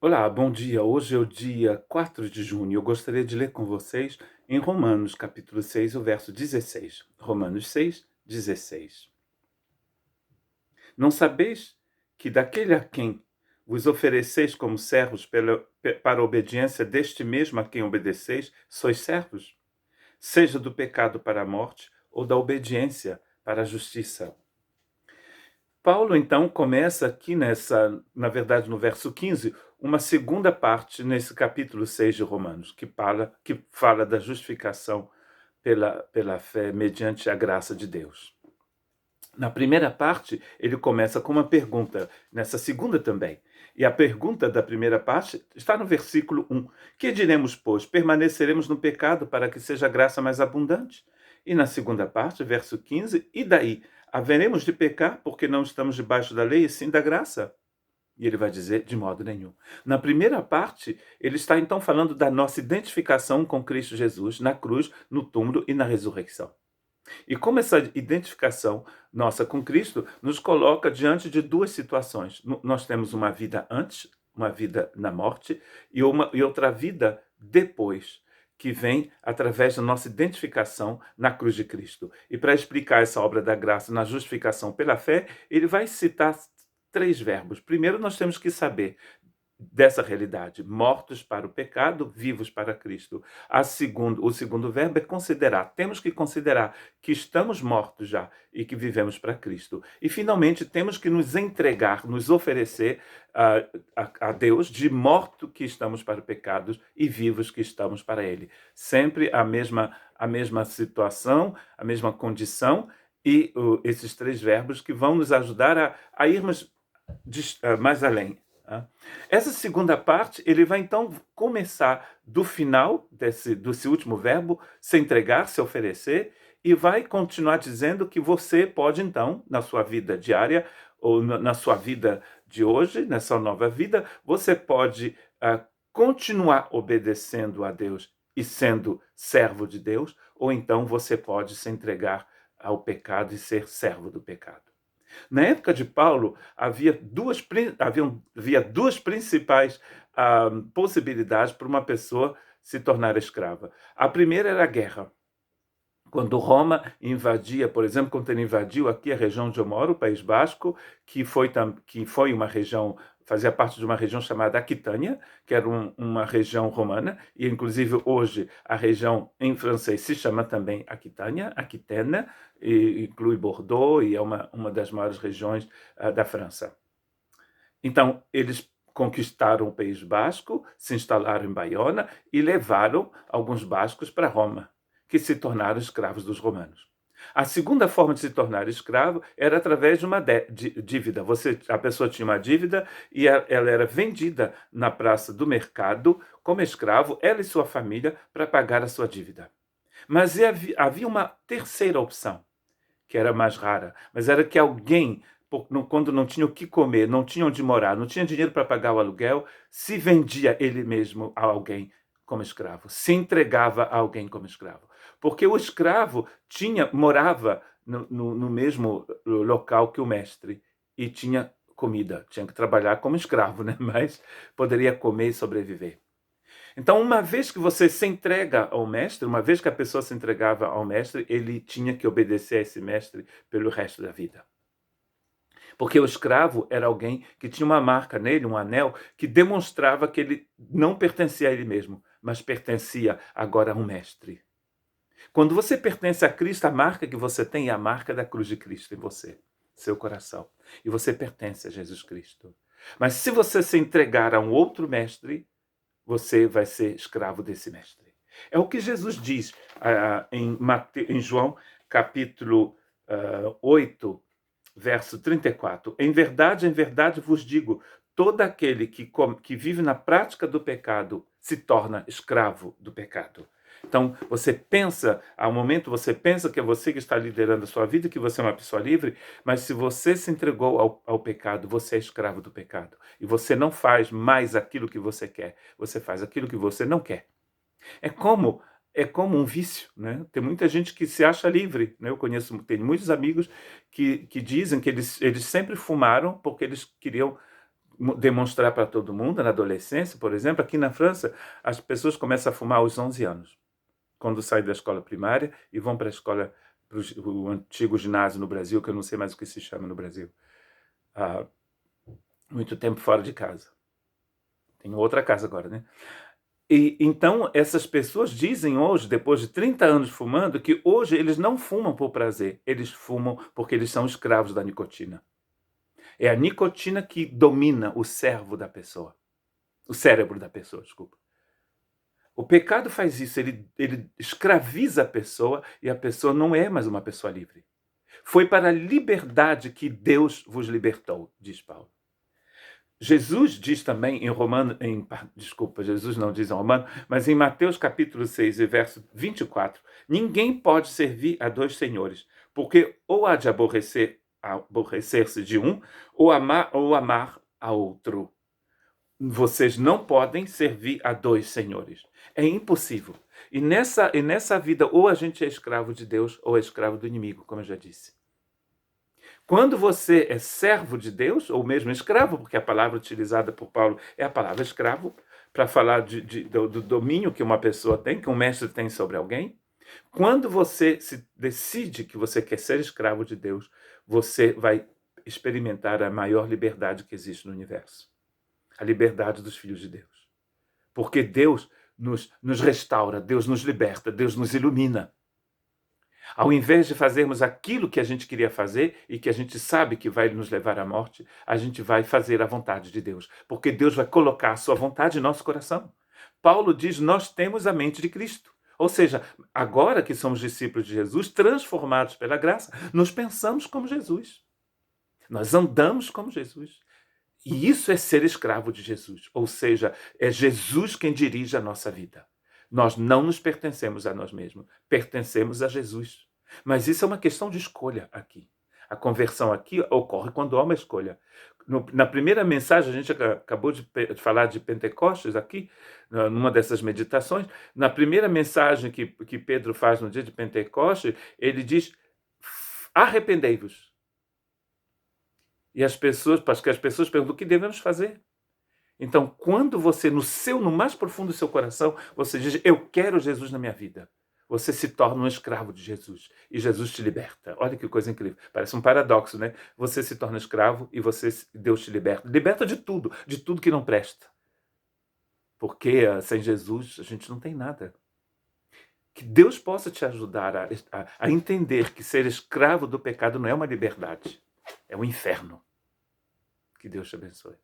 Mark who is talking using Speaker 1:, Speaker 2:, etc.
Speaker 1: Olá, bom dia. Hoje é o dia 4 de junho. Eu gostaria de ler com vocês em Romanos, capítulo 6, o verso 16. Romanos 6, 16. Não sabeis que daquele a quem vos ofereceis como servos para a obediência deste mesmo a quem obedeceis, sois servos? Seja do pecado para a morte ou da obediência para a justiça. Paulo, então, começa aqui na verdade, no verso 15, uma segunda parte nesse capítulo 6 de Romanos, que fala da justificação pela fé mediante a graça de Deus. Na primeira parte, ele começa com uma pergunta, nessa segunda também. E a pergunta da primeira parte está no versículo 1. Que diremos, pois? Permaneceremos no pecado para que seja a graça mais abundante? E na segunda parte, verso 15, e daí? Haveremos de pecar porque não estamos debaixo da lei e sim da graça? E ele vai dizer, de modo nenhum. Na primeira parte, ele está então falando da nossa identificação com Cristo Jesus na cruz, no túmulo e na ressurreição. E como essa identificação nossa com Cristo nos coloca diante de duas situações. Nós temos uma vida antes, uma vida na morte, e outra vida depois, que vem através da nossa identificação na cruz de Cristo. E para explicar essa obra da graça na justificação pela fé, ele vai citar três verbos. Primeiro, nós temos que saber dessa realidade, mortos para o pecado, vivos para Cristo. O segundo verbo é considerar. Temos que considerar que estamos mortos já e que vivemos para Cristo. E, finalmente, temos que nos entregar, nos oferecer a Deus de morto que estamos para pecados e vivos que estamos para Ele. Sempre a mesma situação, a mesma condição e esses três verbos que vão nos ajudar a irmos mais além. Essa segunda parte, ele vai então começar do final desse último verbo, se entregar, se oferecer, e vai continuar dizendo que você pode então, na sua vida diária, ou na sua vida de hoje, nessa nova vida, você pode continuar obedecendo a Deus e sendo servo de Deus, ou então você pode se entregar ao pecado e ser servo do pecado. Na época de Paulo, havia duas principais possibilidades para uma pessoa se tornar escrava. A primeira era a guerra. Quando Roma invadia, por exemplo, quando ele invadiu aqui a região onde eu moro, o País Basco, que foi uma região, fazia parte de uma região chamada Aquitânia, que era uma região romana, e inclusive hoje a região em francês se chama também Aquitânia, Aquitaine, e inclui Bordeaux, e é uma das maiores regiões da França. Então, eles conquistaram o País Basco, se instalaram em Baiona e levaram alguns bascos para Roma, que se tornaram escravos dos romanos. A segunda forma de se tornar escravo era através de uma dívida. A pessoa tinha uma dívida e ela era vendida na praça do mercado como escravo, ela e sua família, para pagar a sua dívida. Mas havia uma terceira opção, que era mais rara, mas era que alguém, quando não tinha o que comer, não tinha onde morar, não tinha dinheiro para pagar o aluguel, se vendia ele mesmo a alguém como escravo, se entregava a alguém como escravo. Porque o escravo morava no mesmo local que o mestre e tinha comida, tinha que trabalhar como escravo, né? Mas poderia comer e sobreviver. Então, uma vez que você se entrega ao mestre, uma vez que a pessoa se entregava ao mestre, ele tinha que obedecer a esse mestre pelo resto da vida. Porque o escravo era alguém que tinha uma marca nele, um anel, que demonstrava que ele não pertencia a ele mesmo, mas pertencia agora a um mestre. Quando você pertence a Cristo, a marca que você tem é a marca da cruz de Cristo em você, seu coração. E você pertence a Jesus Cristo. Mas se você se entregar a um outro mestre, você vai ser escravo desse mestre. É o que Jesus diz em João, capítulo 8, verso 34. Em verdade vos digo, todo aquele que vive na prática do pecado se torna escravo do pecado. Então, ao momento você pensa que é você que está liderando a sua vida, que você é uma pessoa livre, mas se você se entregou ao pecado, você é escravo do pecado. E você não faz mais aquilo que você quer, você faz aquilo que você não quer. É como um vício, né? Tem muita gente que se acha livre, né? Tenho muitos amigos que dizem que eles sempre fumaram porque eles queriam demonstrar para todo mundo, na adolescência, por exemplo. Aqui na França, as pessoas começam a fumar aos 11 anos, quando saem da escola primária e vão para a escola, para o antigo ginásio no Brasil, que eu não sei mais o que se chama no Brasil. Muito tempo fora de casa. Tenho outra casa agora, né? E então essas pessoas dizem hoje, depois de 30 anos fumando, que hoje eles não fumam por prazer, eles fumam porque eles são escravos da nicotina. É a nicotina que domina o cérebro da pessoa. O cérebro da pessoa, desculpa. O pecado faz isso, ele escraviza a pessoa e a pessoa não é mais uma pessoa livre. Foi para a liberdade que Deus vos libertou, diz Paulo. Jesus diz também em Romano, desculpa, Jesus não diz em Romano, mas em Mateus capítulo 6, verso 24, ninguém pode servir a dois senhores, porque ou há de aborrecer-se de um, ou amar a outro. Vocês não podem servir a dois senhores. É impossível. E nessa vida, ou a gente é escravo de Deus, ou é escravo do inimigo, como eu já disse. Quando você é servo de Deus, ou mesmo escravo, porque a palavra utilizada por Paulo é a palavra escravo, para falar do domínio que uma pessoa tem, que um mestre tem sobre alguém. Quando você se decide que você quer ser escravo de Deus, você vai experimentar a maior liberdade que existe no universo. A liberdade dos filhos de Deus. Porque Deus nos restaura, Deus nos liberta, Deus nos ilumina. Ao invés de fazermos aquilo que a gente queria fazer e que a gente sabe que vai nos levar à morte, a gente vai fazer a vontade de Deus, porque Deus vai colocar a sua vontade em nosso coração. Paulo diz, nós temos a mente de Cristo. Ou seja, agora que somos discípulos de Jesus, transformados pela graça, nós pensamos como Jesus. Nós andamos como Jesus. E isso é ser escravo de Jesus. Ou seja, é Jesus quem dirige a nossa vida. Nós não nos pertencemos a nós mesmos, pertencemos a Jesus. Mas isso é uma questão de escolha aqui. A conversão aqui ocorre quando há uma escolha. Na primeira mensagem, a gente acabou de falar de Pentecostes aqui, numa dessas meditações. Na primeira mensagem que Pedro faz no dia de Pentecostes, ele diz, arrependei-vos. E para que as pessoas perguntam, o que devemos fazer? Então, quando você, no mais profundo do seu coração, você diz, eu quero Jesus na minha vida, você se torna um escravo de Jesus. E Jesus te liberta. Olha que coisa incrível. Parece um paradoxo, né? Você se torna escravo e Deus te liberta. Liberta de tudo que não presta. Porque sem Jesus a gente não tem nada. Que Deus possa te ajudar a entender que ser escravo do pecado não é uma liberdade, é um inferno. Que Deus te abençoe.